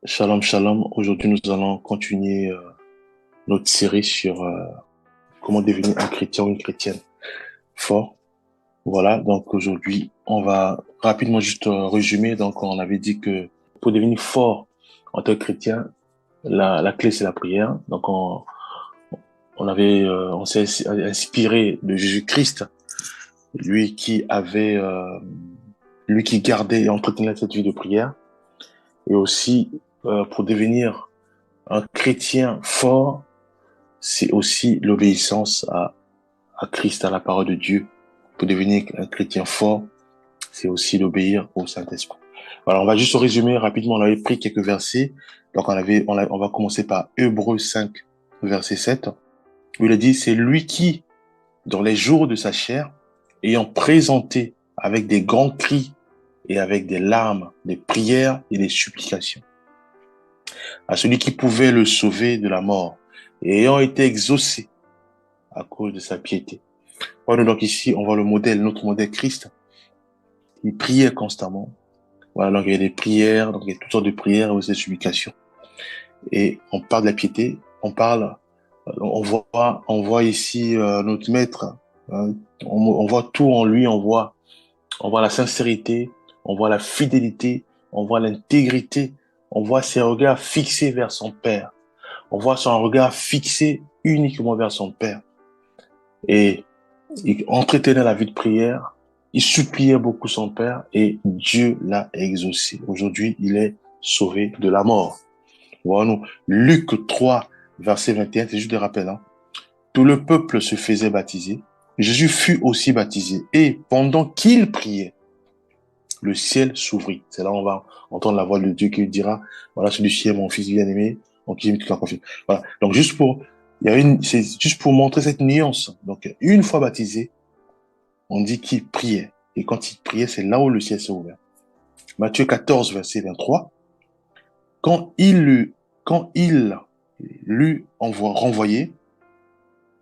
Shalom, shalom. Aujourd'hui, nous allons continuer notre série sur comment devenir un chrétien ou une chrétienne fort. Voilà, donc aujourd'hui, on va rapidement juste résumer. Donc, on avait dit que pour devenir fort en tant que chrétien, la clé, c'est la prière. Donc, on s'est inspiré de Jésus-Christ, lui qui avait, lui qui gardait et entretenait cette vie de prière. Et aussi, pour devenir un chrétien fort, c'est aussi l'obéissance à Christ, à la parole de Dieu. Pour devenir un chrétien fort, c'est aussi d'obéir au Saint-Esprit. Voilà, on va juste résumer rapidement. On avait pris quelques versets. Donc, on va commencer par Hébreux 5, verset 7, où il a dit, c'est lui qui, dans les jours de sa chair, ayant présenté avec des grands cris et avec des larmes, des prières et des supplications, à celui qui pouvait le sauver de la mort, et ayant été exaucé à cause de sa piété. Voilà, donc ici, on voit le modèle, notre modèle Christ. Il priait constamment. Voilà, donc il y a des prières, donc il y a toutes sortes de prières et aussi des supplications. Et on parle de la piété, on voit ici notre maître, hein, on voit tout en lui, on voit la sincérité, on voit la fidélité, on voit l'intégrité, on voit ses regards fixés vers son Père. On voit son regard fixé uniquement vers son Père. Et il entretenait la vie de prière, il suppliait beaucoup son Père et Dieu l'a exaucé. Aujourd'hui, il est sauvé de la mort. Voilà-nous. Luc 3, verset 21, c'est juste des rappels. Hein. Tout le peuple se faisait baptiser. Jésus fut aussi baptisé. Et pendant qu'il priait, le ciel s'ouvrit. C'est là où on va entendre la voix de Dieu qui dira, voilà, celui-ci est mon fils bien-aimé, en qui j'ai mis toute la confiance. Voilà. Donc, c'est juste pour montrer cette nuance. Donc, une fois baptisé, on dit qu'il priait. Et quand il priait, c'est là où le ciel s'est ouvert. Matthieu 14, verset 23. Quand quand il l'eut renvoyé,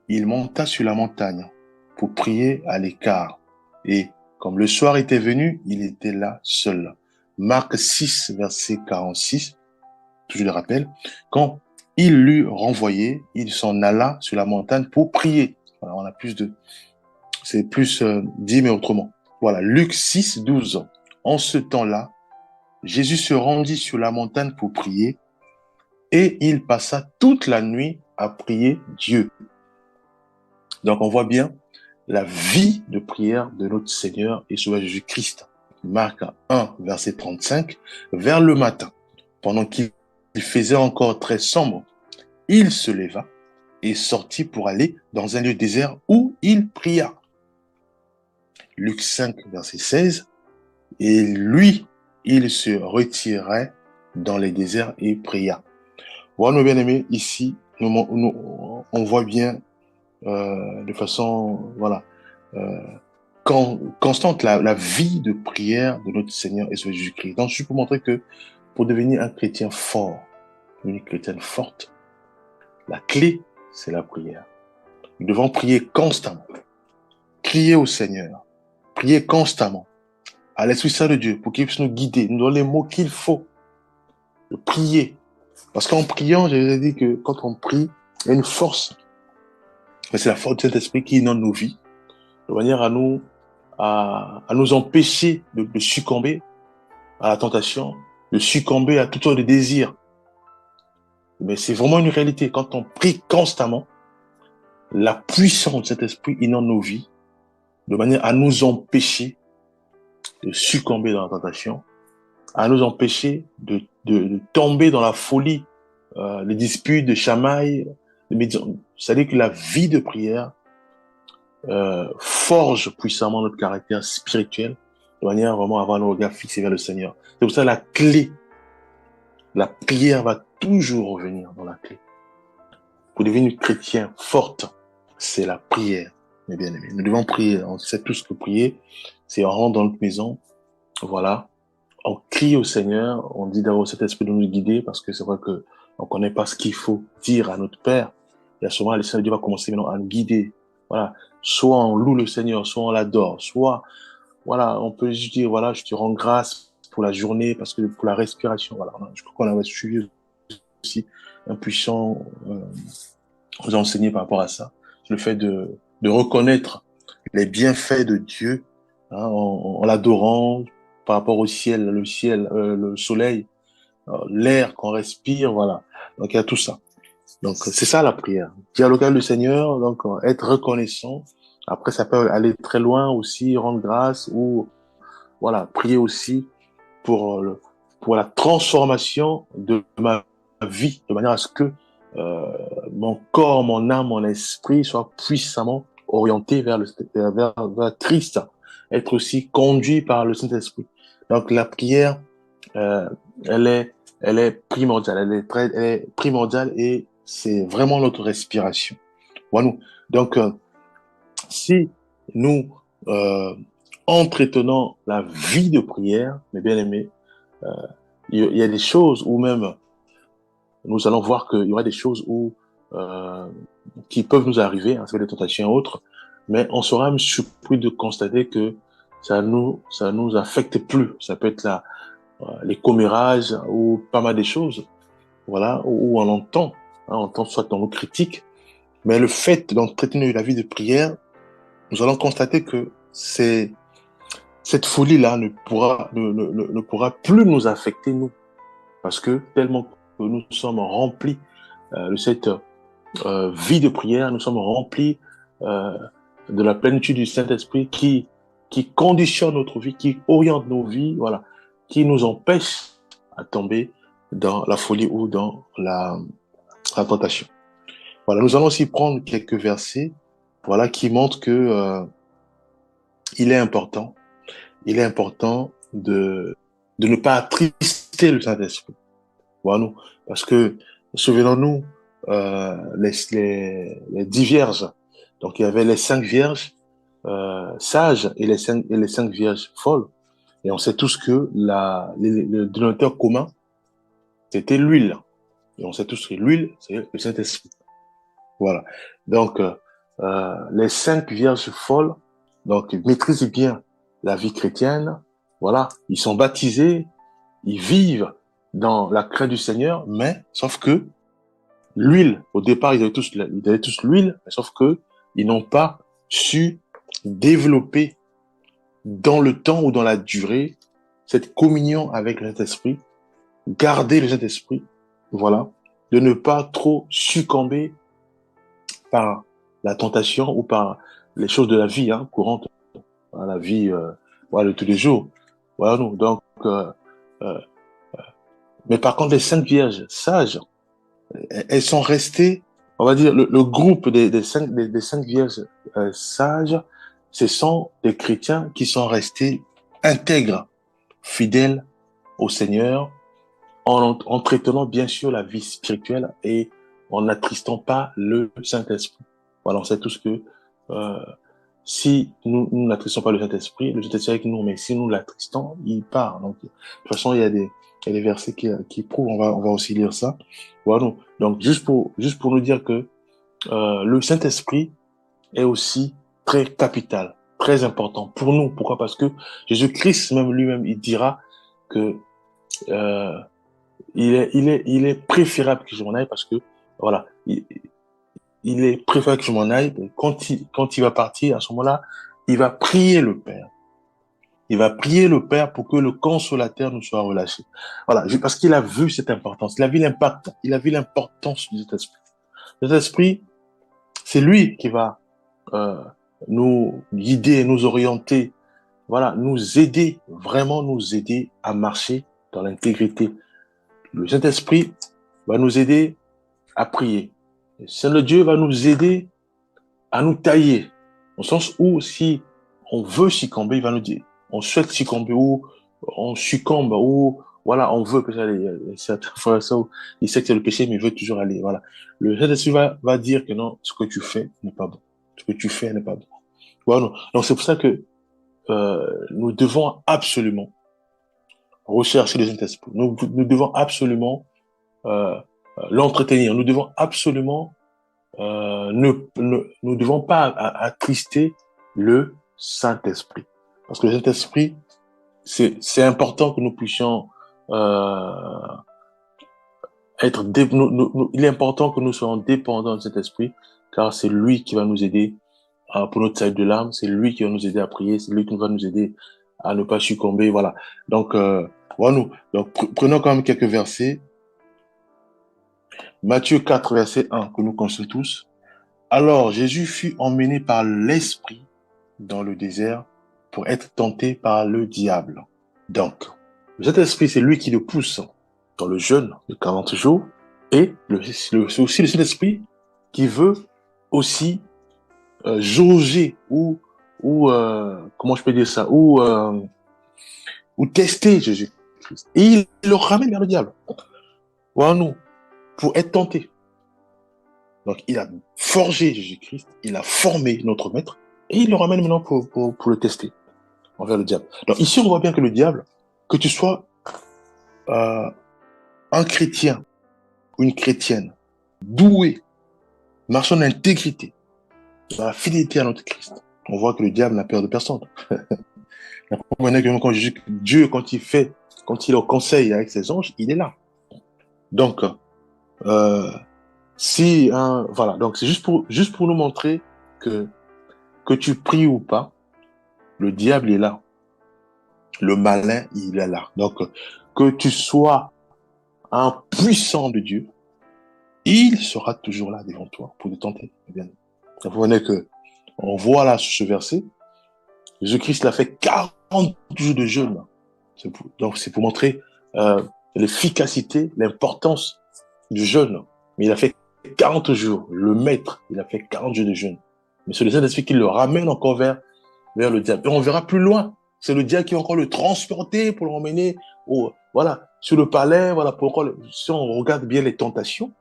il monta sur la montagne pour prier à l'écart. Et comme le soir était venu, il était là seul. Marc 6, verset 46, toujours le rappel. Quand il l'eut renvoyé, il s'en alla sur la montagne pour prier. Voilà, on a c'est plus dit mais autrement. Voilà, Luc 6, 12. En ce temps-là, Jésus se rendit sur la montagne pour prier et il passa toute la nuit à prier Dieu. Donc on voit bien la vie de prière de notre Seigneur et Sauveur Jésus-Christ. Marc 1, verset 35. Vers le matin, pendant qu'il faisait encore très sombre, il se leva et sortit pour aller dans un lieu désert où il pria. Luc 5, verset 16. Et lui, il se retirait dans les déserts et pria. Voilà, nos bien-aimés, ici, on voit bien de façon euh, constante la vie de prière de notre Seigneur et Sauveur Jésus-Christ. Donc, je peux montrer que pour devenir un chrétien fort, une chrétienne forte, la clé, c'est la prière. Nous devons prier constamment, crier au Seigneur, prier constamment à l'Esprit Saint de Dieu pour qu'il puisse nous guider, nous donner les mots qu'il faut, de prier. Parce qu'en priant, je vous ai dit que quand on prie, il y a une force. C'est la force du Saint-Esprit qui inonde nos vies, de manière à nous empêcher de succomber à la tentation, de succomber à toutes sortes de désirs. Mais c'est vraiment une réalité. Quand on prie constamment, la puissance de cet esprit inonde nos vies, de manière à nous empêcher de succomber dans la tentation, à nous empêcher de tomber dans la folie, les disputes, de chamailles. C'est-à-dire que la vie de prière forge puissamment notre caractère spirituel, de manière vraiment à avoir nos regards fixés vers le Seigneur. C'est pour ça la clé, la prière va toujours revenir dans la clé. Pour devenir une chrétien forte, c'est la prière, mes bien-aimés. Nous devons prier. On sait tous que prier, c'est on rentre dans notre maison, voilà, on crie au Seigneur, on dit d'avoir cet esprit de nous guider, parce que c'est vrai que on connaît pas ce qu'il faut dire à notre Père. Et à ce moment, le Seigneur Dieu va commencer maintenant à nous guider. Voilà. Soit on loue le Seigneur, soit on l'adore, soit, voilà, on peut juste dire, voilà, je te rends grâce pour la journée, parce que pour la respiration, voilà. Je crois qu'on avait suivi aussi un puissant vous a enseigné par rapport à ça. Le fait de reconnaître les bienfaits de Dieu, hein, en l'adorant par rapport au ciel, le soleil, l'air qu'on respire, voilà. Donc il y a tout ça. Donc c'est ça la prière. Dialoguer avec le Seigneur, donc être reconnaissant. Après, ça peut aller très loin aussi, rendre grâce ou voilà, prier aussi pour pour la transformation de ma vie, de manière à ce que euh, mon corps, mon âme, mon esprit soient puissamment orientés vers Christ, être aussi conduit par le Saint-Esprit. Donc la prière, euh, elle est, elle est primordiale, elle est primordiale et c'est vraiment notre respiration. Voilà. Donc, si nous entretenons la vie de prière, mes bien-aimés, euh, il y a des choses où même nous allons voir qu'il y aura des choses où euh, qui peuvent nous arriver, hein, ça va être des tentations et autres, mais on sera même surpris de constater que ça nous affecte plus. Ça peut être les commérages ou pas mal de choses, voilà, où on entend, hein, on entend soit dans nos critiques, mais le fait d'entretenir la vie de prière, nous allons constater que cette folie-là ne pourra plus nous affecter, nous, parce que tellement que nous sommes remplis de cette vie de prière, nous sommes remplis euh, de la plénitude du Saint-Esprit qui conditionne notre vie, qui oriente nos vies, voilà, qui nous empêche à tomber dans la folie ou dans la tentation. Voilà, nous allons aussi prendre quelques versets, voilà, qui montrent que il est important, il est important de ne pas attrister le Saint-Esprit. Voilà, nous, parce que souvenons-nous les 10 vierges. Donc il y avait les 5 vierges sages et les cinq vierges folles. Et on sait tous que le dénominateur commun, c'était l'huile. Et on sait tous que l'huile, c'est le Saint-Esprit. Voilà. Donc, les 5 vierges folles, donc, ils maîtrisent bien la vie chrétienne. Voilà. Ils sont baptisés, ils vivent dans la crainte du Seigneur, mais, sauf que, l'huile, au départ, ils avaient tous l'huile, mais sauf que, ils n'ont pas su développer dans le temps ou dans la durée cette communion avec le Saint-Esprit, garder le Saint-Esprit, voilà, de ne pas trop succomber par la tentation ou par les choses de la vie hein, courante, hein, la vie voilà, de tous les jours. Voilà, nous. Donc, euh, mais par contre, les saintes vierges sages, elles sont restées, on va dire, le groupe des saintes vierges sages, ce sont des chrétiens qui sont restés intègres, fidèles au Seigneur, en entretenant bien sûr la vie spirituelle et en n'attristant pas le Saint-Esprit. Voilà, on sait tous que euh, si nous n'attristons pas le Saint-Esprit est avec nous, mais si nous l'attristons, il part. Donc, de toute façon, il y a des versets qui prouvent, on va aussi lire ça. Voilà. Donc, juste pour nous dire que le Saint-Esprit est aussi très capital, très important pour nous. Pourquoi? Parce que Jésus-Christ, même lui-même, il dira que euh, il est préférable que je m'en aille parce que, voilà, il est préférable que je m'en aille. Quand il va partir, à ce moment-là, il va prier le Père. Il va prier le Père pour que le consolateur nous soit relâché. Voilà, parce qu'il a vu cette importance. Il a vu l'impact. Il a vu l'importance de cet esprit. Cet esprit, c'est lui qui va euh, nous guider, nous orienter, voilà, nous aider, vraiment nous aider à marcher dans l'intégrité. Le Saint-Esprit va nous aider à prier. Le Seigneur Dieu va nous aider à nous tailler. Au sens où, si on veut succomber, il va nous dire, on souhaite succomber ou on succombe ou voilà, on veut que ça aille. Certains frères ça, il sait que c'est le péché, mais il veut toujours aller. Voilà. Le Saint-Esprit va dire que non, ce que tu fais n'est pas bon. Ce que tu fais n'est pas bon. Voilà. Donc c'est pour ça que nous devons absolument rechercher le Saint-Esprit. Nous devons absolument l'entretenir. Nous devons absolument nous devons pas attrister le Saint-Esprit. Parce que le Saint-Esprit, c'est important que nous puissions euh, il est important que nous soyons dépendants de cet esprit, car c'est lui qui va nous aider pour notre salut de l'âme, c'est lui qui va nous aider à prier, c'est lui qui va nous aider à ne pas succomber, voilà. Donc, voilà, prenons quand même quelques versets. Matthieu 4, verset 1, que nous connaissons tous. Alors, Jésus fut emmené par l'esprit dans le désert pour être tenté par le diable. Donc, cet esprit, c'est lui qui le pousse dans le jeûne de 40 jours. Et c'est aussi le Saint-Esprit qui veut aussi jauger comment je peux dire ça, ou tester Jésus-Christ. Et il le ramène vers le diable. Voilà, nous, pour être tenté. Donc, il a forgé Jésus-Christ, il a formé notre maître, et il le ramène maintenant pour le tester envers le diable. Donc, ici, on voit bien que le diable, que tu sois euh, un chrétien ou une chrétienne doué, marchant d'intégrité, dans la fidélité à notre Christ, on voit que le diable n'a peur de personne. La première que quand Dieu, quand il est au conseil avec ses anges, il est là. Donc, voilà. Donc, c'est juste pour nous montrer que tu pries ou pas, le diable est là. Le malin, il est là. Donc, que tu sois un puissant de Dieu, il sera toujours là devant toi pour te tenter. Eh bien, vous comprenez que on voit là sur ce verset, Jésus-Christ l'a fait 40 jours de jeûne. Donc, c'est pour montrer l'efficacité, l'importance du jeûne. Mais il a fait 40 jours. Le maître, il a fait 40 jours de jeûne. Mais c'est le Saint-Esprit qui le ramène encore vers le diable. Et on verra plus loin. C'est le diable qui va encore le transporter pour l'emmener voilà, sur le palais. Voilà, si on regarde bien les tentations,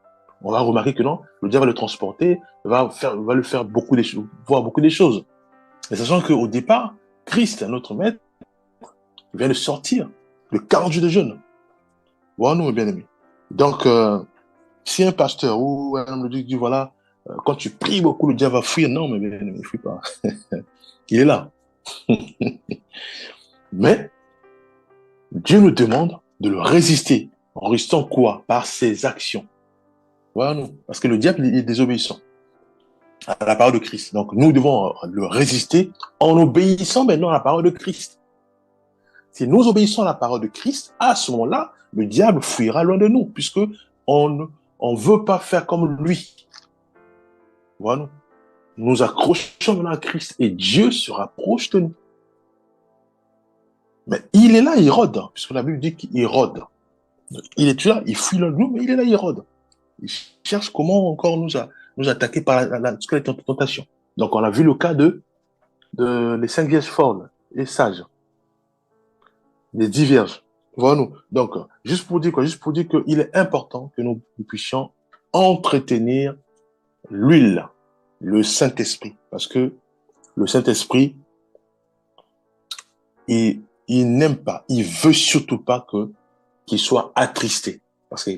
on va remarquer que non, le diable va le transporter, va le faire voir beaucoup de choses. Et sachant qu'au départ, Christ, notre maître, vient de sortir de 40 jours de jeûne. Voilà, nous, mes bien-aimés. Donc, si un pasteur ou un homme dit, voilà, quand tu pries beaucoup, le diable va fuir. Non, mais bien-aimé, il ne fuit pas. Il est là. Mais Dieu nous demande de le résister. En restant quoi? Par ses actions. Voilà, nous. Parce que le diable, il est désobéissant à la parole de Christ. Donc, nous devons le résister en obéissant maintenant à la parole de Christ. Si nous obéissons à la parole de Christ, à ce moment-là, le diable fuira loin de nous, puisque on veut pas faire comme lui. Voilà. Nous accrochons maintenant à Christ et Dieu se rapproche de nous. Mais il est là, il rôde, puisque la Bible dit qu'il rôde. Il est là, il fuit loin de nous, mais il est là, il rôde. Il cherche comment encore nous attaquer par la tentation. Donc, on a vu le cas de les 5 vierges folles et sages, les 10 vierges. Voilà nous. Donc, juste pour dire quoi? Juste pour dire qu'il est important que nous puissions entretenir l'huile, le Saint-Esprit. Parce que le Saint-Esprit, il n'aime pas, il veut surtout pas qu'il soit attristé. Parce que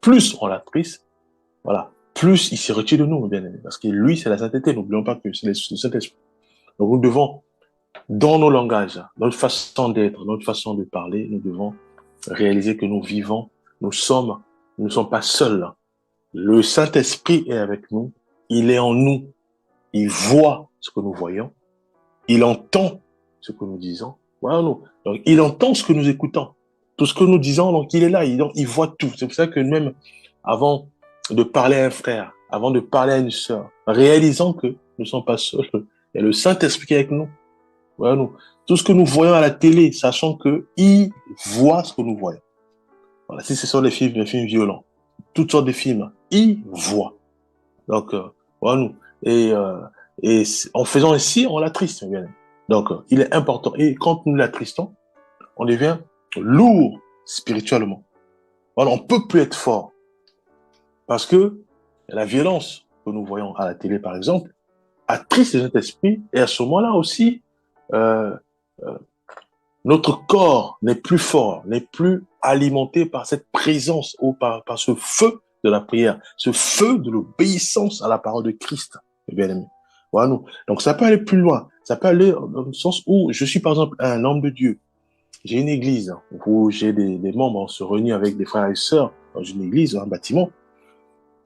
plus on l'attriste, voilà, plus il se retire de nous, bien aimé. Parce que lui, c'est la sainteté. N'oublions pas que c'est le Saint-Esprit. Donc, nous devons, dans nos langages, notre façon d'être, notre façon de parler, nous devons réaliser que nous vivons, nous ne sommes pas seuls. Le Saint-Esprit est avec nous. Il est en nous. Il voit ce que nous voyons. Il entend ce que nous disons. Voilà, nous. Donc, il entend ce que nous écoutons. Tout ce que nous disons, donc, il est là. Il voit tout. C'est pour ça que même avant de parler à un frère, avant de parler à une sœur, réalisons que nous ne sommes pas seuls. Il y a le Saint-Esprit qui est avec nous. Voilà, nous. Tout ce que nous voyons à la télé, sachant que il voit ce que nous voyons. Voilà, si ce sont les films violents, toutes sortes de films, il voit. Donc, voilà, nous. Et en faisant ainsi, on l'attriste, bien. Donc, il est important. Et quand nous l'attristons, on devient lourd spirituellement. Voilà, on peut plus être fort. Parce que la violence que nous voyons à la télé, par exemple, attriste les esprits. Et à ce moment-là aussi, euh, euh, notre corps n'est plus fort, n'est plus alimenté par cette présence ou par ce feu de la prière, ce feu de l'obéissance à la parole de Christ, bien aimé. Voilà, nous. Donc, ça peut aller plus loin. Ça peut aller dans le sens où je suis, par exemple, un homme de Dieu. j'ai une église où j'ai des membres, on se réunit avec des frères et sœurs dans une église, un bâtiment.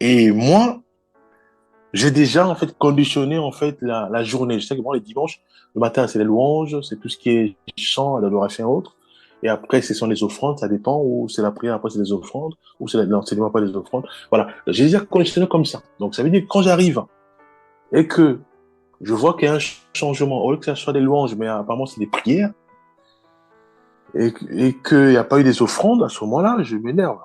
Et moi, j'ai déjà en fait conditionné en fait la journée. Je sais que bon, les dimanches, le matin c'est les louanges, c'est tout ce qui est chant, l'adoration et autres. Et après, ce sont les offrandes, ça dépend, ou c'est la prière, après c'est les offrandes, ou c'est l'enseignement, pas les offrandes. Voilà, j'ai déjà conditionné comme ça. Donc ça veut dire que quand j'arrive et que je vois qu'il y a un changement, au lieu que ça soit des louanges, mais apparemment c'est des prières, et qu'il n'y a pas eu des offrandes, à ce moment-là, je m'énerve.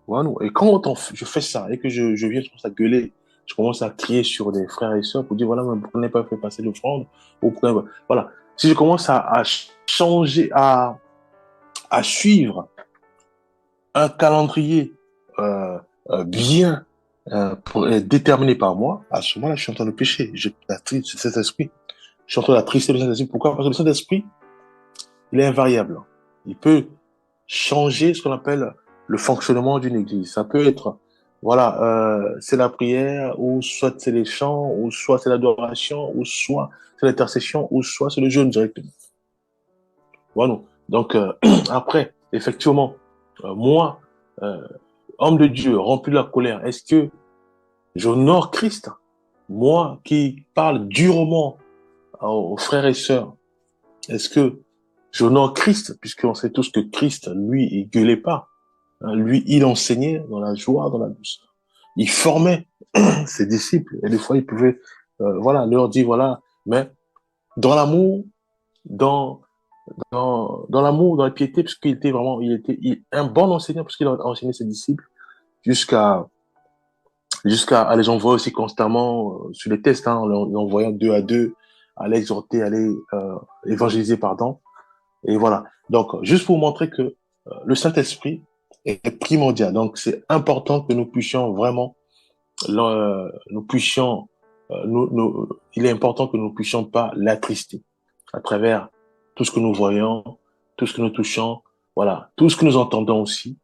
Voilà. Et quand je fais ça et que je viens, je commence à gueuler, je commence à crier sur des frères et sœurs pour dire, voilà, mais pourquoi vous n'avez pas fait passer l'offrande, ou pourquoi, voilà. Si je commence à changer, à suivre un calendrier euh, bien déterminé par moi, à ce moment-là, je suis en train de pécher. Je l'attriste cet esprit. Je suis en train d'attrister le Saint-Esprit. Pourquoi? Parce que le Saint-Esprit, il est invariable. Il peut changer ce qu'on appelle le fonctionnement d'une église. Ça peut être, voilà, c'est la prière, ou soit c'est les chants, ou soit c'est l'adoration, ou soit c'est l'intercession, ou soit c'est le jeûne directement. Voilà. Donc, après, effectivement, moi, euh, homme de Dieu, rempli de la colère, est-ce que j'honore Christ? Moi qui parle durement aux frères et sœurs, est-ce que j'honore Christ? Puisqu'on sait tous que Christ, lui, il gueulait pas. Hein, lui, il enseignait dans la joie, dans la douceur. Il formait ses disciples. Et des fois, il pouvait, voilà, leur dire, voilà, mais dans l'amour, dans, dans l'amour, dans la piété, parce qu'il était vraiment, un bon enseignant, parce qu'il a enseigné ses disciples jusqu'à, jusqu'à à les envoyer aussi constamment sur les tests, hein, en les envoyant deux à deux, à les exhorter, à les évangéliser, pardon. Et voilà. Donc, juste pour vous montrer que le Saint-Esprit est primordial. Donc, c'est important que nous puissions vraiment, nous puissions, il est important que nous ne puissions pas l'attrister à travers tout ce que nous voyons, tout ce que nous touchons, voilà, tout ce que nous entendons aussi,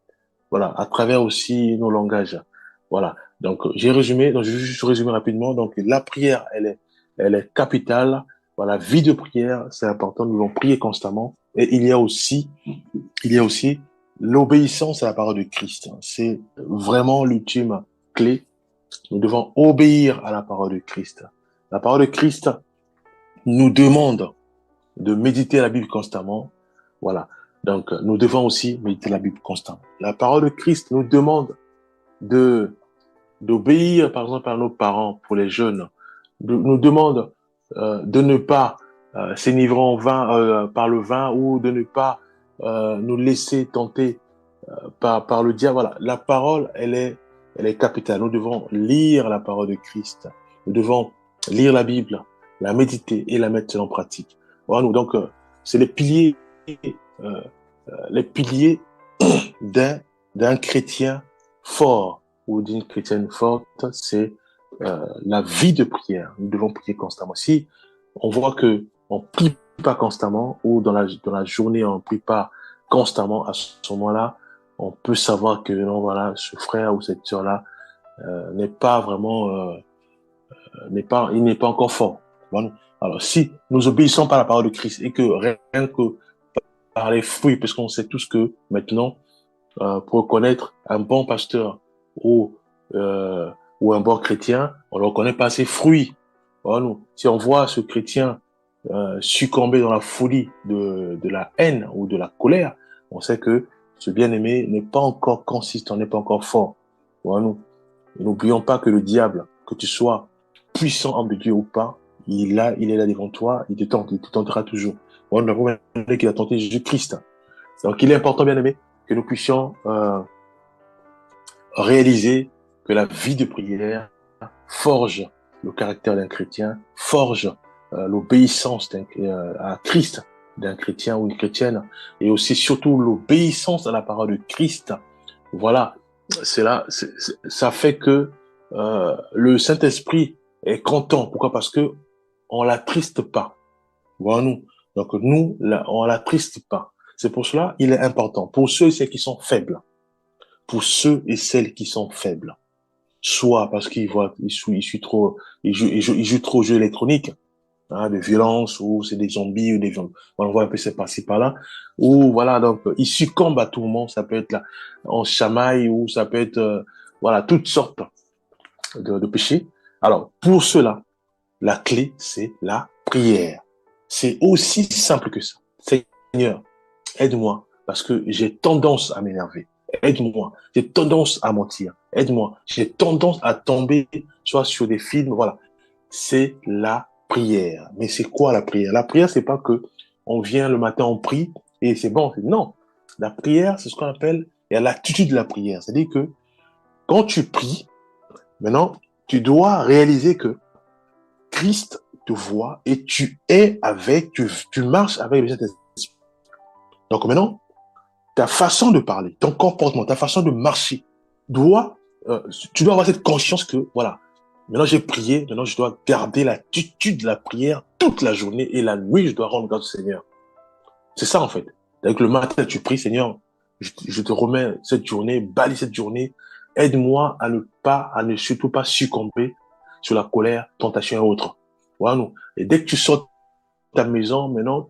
voilà, à travers aussi nos langages. Voilà. Donc, j'ai résumé, donc je vais juste résumer rapidement. Donc, la prière, elle est capitale. Voilà, vie de prière, c'est important. Nous devons prier constamment. Et il y a aussi l'obéissance à la parole de Christ. C'est vraiment l'ultime clé. Nous devons obéir à la parole de Christ. La parole de Christ nous demande de méditer la Bible constamment. Voilà. Donc, nous devons aussi méditer la Bible constamment. La parole de Christ nous demande de d'obéir, par exemple, à nos parents pour les jeunes, nous demande de ne pas s'enivrer en vin, par le vin, ou de ne pas nous laisser tenter par le diable. Voilà, la parole, elle est capitale. Nous devons lire la parole de Christ. Nous devons lire la Bible, la méditer et la mettre en pratique. Voilà, donc, c'est euh, les piliers d'un d'un chrétien fort ou d'une chrétienne forte, c'est la vie de prière. Nous devons prier constamment. Si on voit que on prie pas constamment, ou dans la journée on prie pas constamment, à ce moment-là, on peut savoir que non, voilà, ce frère ou cette sœur-là n'est pas vraiment il n'est pas encore fort. Voilà. Alors si nous obéissons pas à la parole de Christ, et que rien que par les fruits, parce qu'on sait tous que maintenant pour reconnaître un bon pasteur ou, euh, ou un bon chrétien, on ne le reconnaît pas ses fruits. Voilà, nous. Si on voit ce chrétien succomber dans la folie de la haine ou de la colère, on sait que ce bien-aimé n'est pas encore consistant, n'est pas encore fort. Voilà, nous. Et n'oublions pas que le diable, que tu sois puissant, homme de Dieu ou pas, il est là devant toi, il te tente, il te tentera toujours. Voilà, nous avons vu qu'il a tenté Jésus-Christ. Donc, il est important, bien aimé, que nous puissions réaliser que la vie de prière forge le caractère d'un chrétien, forge l'obéissance à Christ d'un chrétien ou une chrétienne, et aussi surtout l'obéissance à la parole de Christ. Voilà, ça fait que le Saint-Esprit est content. Pourquoi? Parce que on l'attriste pas. Voilà, nous. Donc nous, on l'attriste pas. C'est pour cela il est important pour ceux et celles qui sont faibles, pour ceux et celles qui sont faibles, soit parce qu'ils voient, ils jouent trop aux jeux électroniques, hein, de violence, ou c'est des zombies, ou des gens, on voit un peu c'est par-ci, par-là, ou voilà, donc, ils succombent à tout moment, ça peut être là, en chamaille, ou ça peut être, voilà, toutes sortes de péchés. Alors, pour cela, la clé, c'est la prière. C'est aussi simple que ça. Seigneur, aide-moi, parce que j'ai tendance à m'énerver. Aide-moi. J'ai tendance à mentir. Aide-moi. J'ai tendance à tomber soit sur des films. Voilà. C'est la prière. Mais c'est quoi la prière? La prière, c'est pas que on vient le matin, on prie et c'est bon. Non. La prière, c'est ce qu'on appelle, il y a l'attitude de la prière. C'est-à-dire que quand tu pries, maintenant, tu dois réaliser que Christ te voit et tu es avec, tu marches avec le Saint-Esprit. Donc maintenant, ta façon de parler, ton comportement, ta façon de marcher doit, tu dois avoir cette conscience que, voilà, maintenant j'ai prié, maintenant je dois garder l'attitude de la prière toute la journée et la nuit, je dois rendre grâce au Seigneur. C'est ça en fait. Donc le matin, tu pries, Seigneur, je te remets cette journée, balaye cette journée, aide-moi à ne surtout pas succomber sur la colère, tentation et autres. Voilà, nous. Et dès que tu sors de ta maison, maintenant,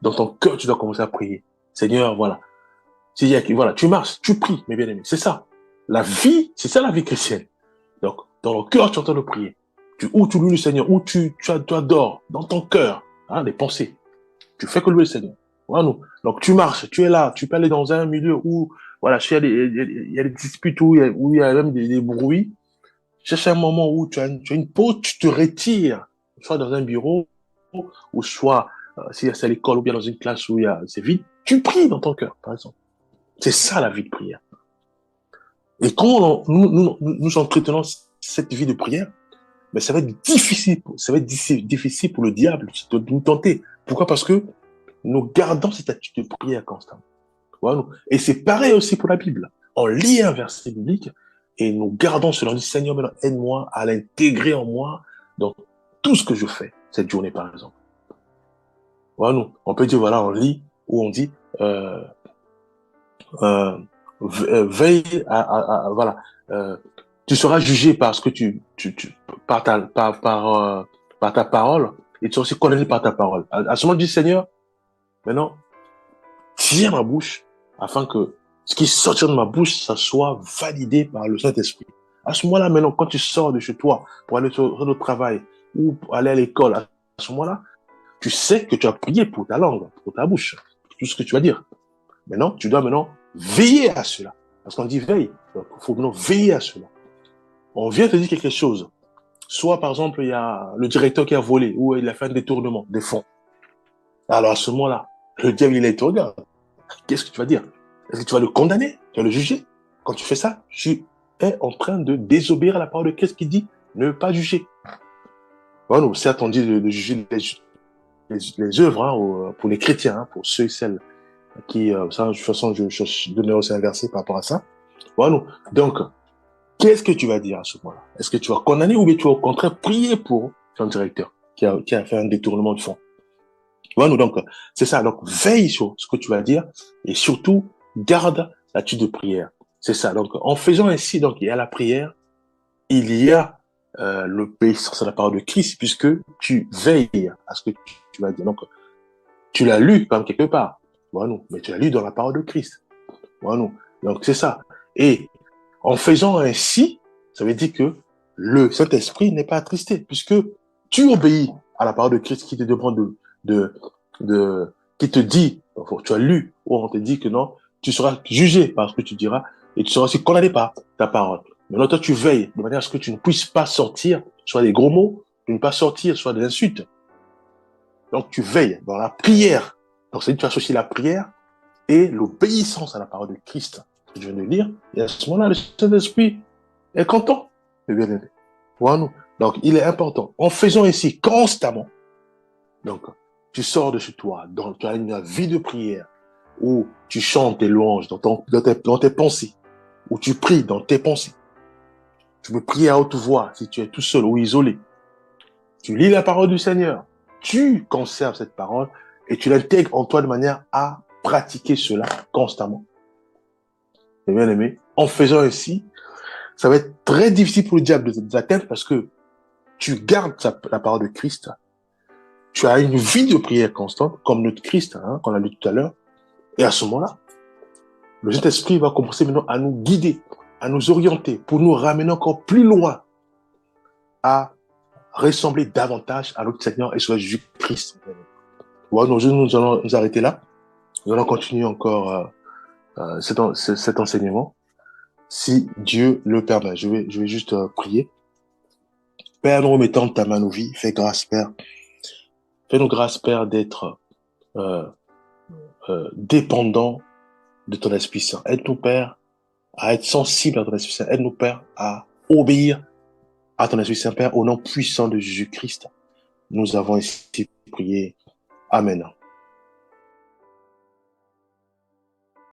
dans ton cœur, tu dois commencer à prier. Seigneur, voilà, voilà, tu marches, tu pries, mes bien-aimés. C'est ça. La vie, c'est ça la vie chrétienne. Donc, dans le cœur, tu entends de prier. Ou tu loues le Seigneur, ou tu adores dans ton cœur, hein, des pensées. Tu fais que louer le Seigneur. Voilà, nous. Donc, tu marches, tu es là, tu peux aller dans un milieu où, voilà, il y a des disputes, où il y a même des bruits. Cherche un moment où tu as une pause, tu te retires, soit dans un bureau, ou soit, si c'est à l'école, ou bien dans une classe où c'est vide, tu pries dans ton cœur, par exemple. C'est ça la vie de prière. Et quand nous entretenons cette vie de prière, ben, ça va être difficile pour le diable de nous tenter. Pourquoi? Parce que nous gardons cette attitude de prière constante. Voilà. Et c'est pareil aussi pour la Bible. On lit un verset biblique et nous gardons cela. On dit, Seigneur, maintenant, aide-moi à l'intégrer en moi dans tout ce que je fais cette journée, par exemple. Voilà. On peut dire, voilà, on lit ou on dit, euh, euh, veille voilà, euh, tu seras jugé par ce que par ta parole et tu seras aussi condamné par ta parole. À ce moment, dit Seigneur, maintenant, tiens ma bouche afin que ce qui sortira de ma bouche, ça soit validé par le Saint-Esprit. À ce moment-là, maintenant, quand tu sors de chez toi pour aller sur le travail ou pour aller à l'école, à ce moment-là, tu sais que tu as prié pour ta langue, pour ta bouche, tout ce que tu vas dire. Maintenant, tu dois maintenant veiller à cela. Parce qu'on dit veille. Donc, il faut maintenant veiller à cela. On vient te dire quelque chose. Soit, par exemple, il y a le directeur qui a volé ou il a fait un détournement des fonds. Alors, à ce moment-là, le diable, il est te regarde. Qu'est-ce que tu vas dire? Est-ce que tu vas le condamner? Tu vas le juger? Quand tu fais ça, tu es en train de désobéir à la parole de Christ qui dit ne pas juger. Bon, certes, on dit de juger les œuvres pour les chrétiens, pour ceux et celles qui, ça, de toute façon, je donnerai aussi un verset par rapport à ça. Voilà. Donc, qu'est-ce que tu vas dire à ce moment-là? Est-ce que tu vas condamner ou bien tu vas au contraire prier pour ton directeur qui a fait un détournement de fonds? Voilà. Donc, c'est ça. Donc, veille sur ce que tu vas dire et surtout, garde l'attitude de prière. C'est ça. Donc, en faisant ainsi, donc, il y a la prière, il y a l'obéissance à la parole de Christ puisque tu veilles à ce que tu vas dire. Donc, tu l'as lu quand même quelque part. Voilà. Mais tu l'as lu dans la parole de Christ. Voilà. Donc, c'est ça. Et en faisant ainsi, ça veut dire que le Saint-Esprit n'est pas attristé, puisque tu obéis à la parole de Christ qui te demande qui te dit, tu as lu, ou on te dit que non, tu seras jugé par ce que tu diras, et tu seras aussi condamné par ta parole. Maintenant, toi, tu veilles de manière à ce que tu ne puisses pas sortir soit des gros mots, de ne pas sortir soit des insultes. Donc, tu veilles dans la prière. Donc, c'est-à-dire que tu associes la prière et l'obéissance à la parole de Christ, que je viens de lire, et à ce moment-là, le Saint-Esprit est content de bien aimer. Voilà. Donc, il est important. En faisant ainsi constamment, donc, tu sors de chez toi, tu as une vie de prière, où tu chantes tes louanges dans tes pensées, où tu pries dans tes pensées. Tu peux prier à haute voix si tu es tout seul ou isolé. Tu lis la parole du Seigneur. Tu conserves cette parole et tu l'intègres en toi de manière à pratiquer cela constamment. Et bien aimé, en faisant ainsi, ça va être très difficile pour le diable de t'atteindre parce que tu gardes la parole de Christ tu as une vie de prière constante, comme notre Christ, qu'on a lu tout à l'heure. Et à ce moment-là, le Saint-Esprit va commencer maintenant à nous guider, à nous orienter, pour nous ramener encore plus loin à ressembler davantage à notre Seigneur et Sauveur Jésus-Christ. Voilà, donc nous allons nous arrêter là. Nous allons continuer encore cet enseignement, si Dieu le permet. Je vais juste prier. Père, nous remettons ta main à nos vies. Fais grâce, Père. Fais-nous grâce, Père, d'être euh, dépendants de ton Esprit Saint. Aide-nous, Père, à être sensibles à ton Esprit Saint. Aide-nous, Père, à obéir à ton Esprit Saint, Père, au nom puissant de Jésus-Christ. Nous avons ici prié. Amen.